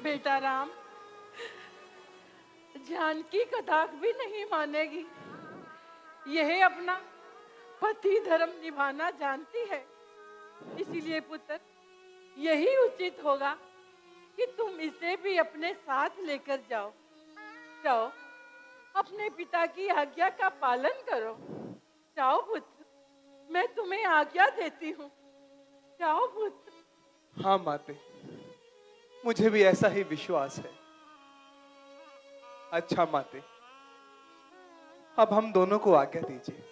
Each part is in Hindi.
बेटा राम, जानकी कदाक भी नहीं मानेगी। यह अपना पति धर्म निभाना जानती है। इसीलिए पुत्र, यही उचित होगा कि तुम इसे भी अपने साथ लेकर जाओ। जाओ, अपने पिता की आज्ञा का पालन करो। जाओ पुत्र, मैं तुम्हें आज्ञा देती हूँ। जाओ पुत्र। हाँ माते, मुझे भी ऐसा ही विश्वास है। अच्छा माते, अब हम दोनों को आज्ञा दीजिए।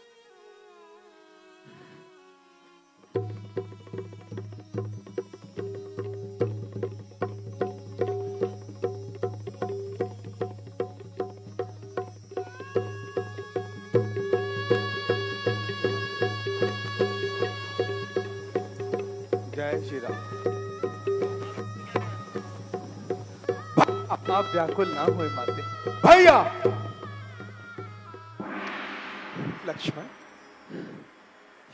जय श्री राम। आप व्याकुल ना हुए माते। भैया, लक्ष्मण,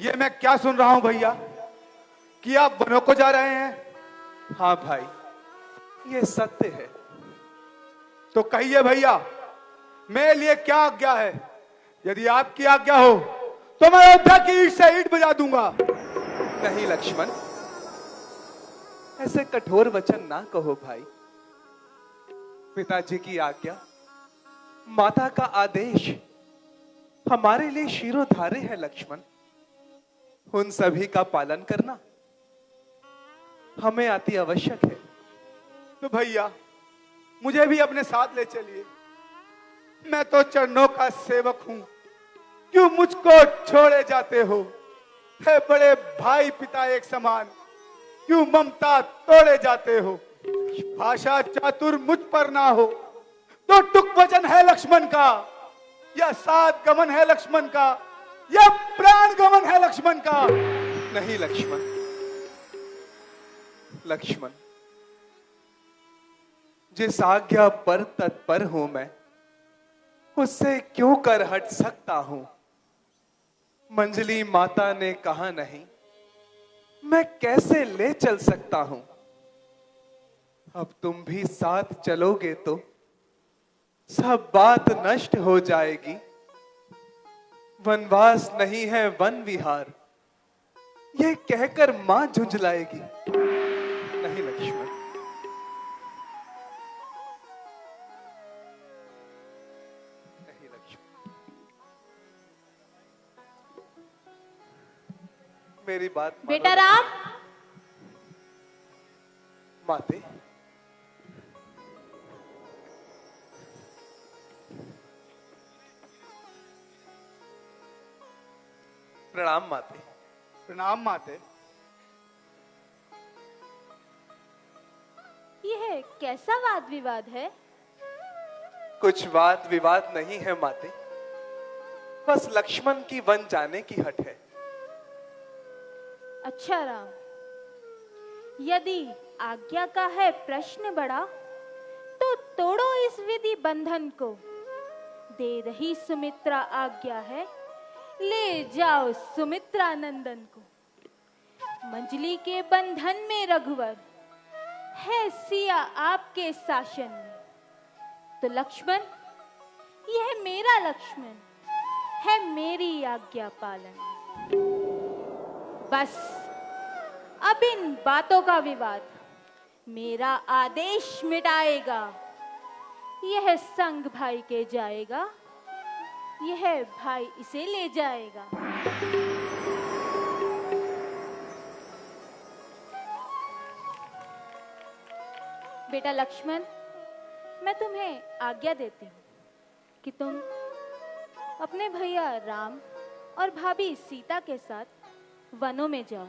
ये मैं क्या सुन रहा हूं भैया कि आप वनों को जा रहे हैं? हाँ भाई, ये सत्य है। तो कहिए भैया, मेरे लिए क्या आज्ञा है? यदि आपकी आज्ञा हो तो मैं अयोध्या की ईंट से ईंट बजा दूंगा। नहीं लक्ष्मण, ऐसे कठोर वचन ना कहो भाई। पिताजी की आज्ञा, माता का आदेश हमारे लिए शिरोधार्य है लक्ष्मण। उन सभी का पालन करना हमें अति आवश्यक है। तो भैया, मुझे भी अपने साथ ले चलिए। मैं तो चरणों का सेवक हूं, क्यों मुझको छोड़े जाते हो? है बड़े भाई पिता एक समान, क्यों ममता तोड़े जाते हो? भाषा चातुर मुझ पर ना हो तो टुक वचन है लक्ष्मण का, या सात गमन है लक्ष्मण का, या प्राण गमन है लक्ष्मण का? नहीं लक्ष्मण, लक्ष्मण, जिस आज्ञा पर तत्पर हूं मैं, उससे क्यों कर हट सकता हूं? मंजली माता ने कहा नहीं, मैं कैसे ले चल सकता हूं? अब तुम भी साथ चलोगे तो सब बात नष्ट हो जाएगी। वनवास नहीं है वन विहार, यह कहकर मां झुंझलाएगी। नहीं लक्ष्मण, नहीं लक्ष्मण, मेरी बात मानो। बेटा राम, माते, प्रणाम माते। प्रणाम माते। यह कैसा वाद विवाद है? कुछ वाद विवाद नहीं है माते, बस लक्ष्मण की वन जाने की हट है। अच्छा राम, यदि आज्ञा का है प्रश्न बड़ा, तो तोड़ो इस विधि बंधन को। दे रही सुमित्रा आज्ञा है, ले जाओ सुमित्रा नंदन को। मंजली के बंधन में रघुवर है, सिया आपके शासन में। तो लक्ष्मण, यह मेरा लक्ष्मण है, मेरी आज्ञा पालन। बस अब इन बातों का विवाद मेरा आदेश मिटाएगा। यह संग भाई के जाएगा, यह भाई इसे ले जाएगा। बेटा लक्ष्मण, मैं तुम्हें आज्ञा देती हूँ कि तुम अपने भैया राम और भाभी सीता के साथ वनों में जाओ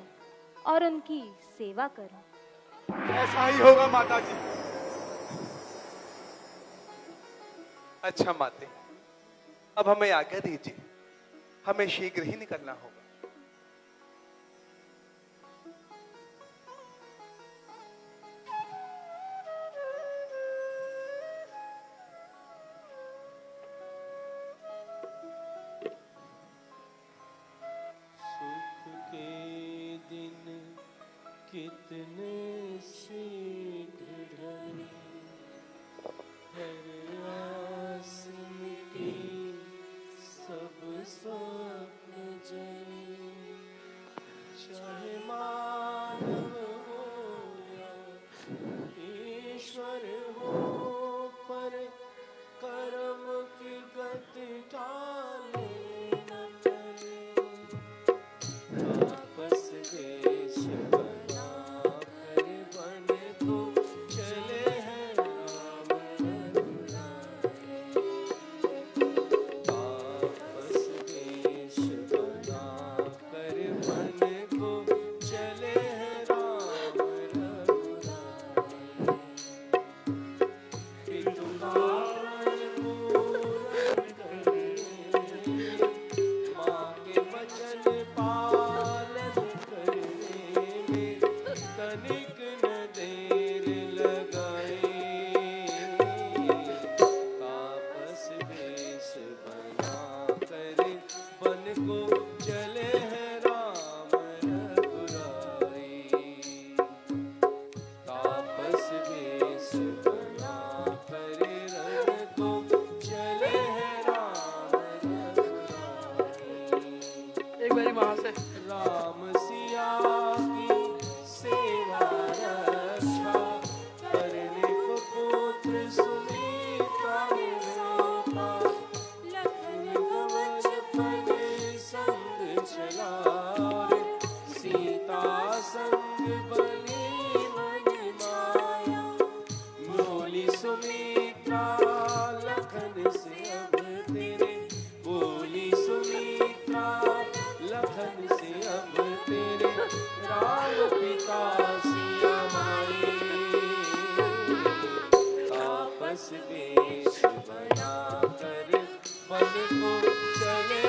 और उनकी सेवा करो। ऐसा ही होगा माता जी। अच्छा माते, अब हमें आज्ञा दीजिए, हमें शीघ्र ही निकलना होगा। सुख के दिन कितने शीघ्र ढल तापस वेश बना कर रण को चले हैं राम रघुराई। एक बारी वहां से राम सिया की सेवा रक्षा करने को पुत्र सुमित्रा ने सौंपा। लखन कवच पद संग चला रे, सीता संग बनी मन माया। बोली सुमित्रा लखन से अब तेरे, बोली सुमित्रा लखन से अब तेरे, राम पिता सिया माई। तापस वेश बना कर वन को चले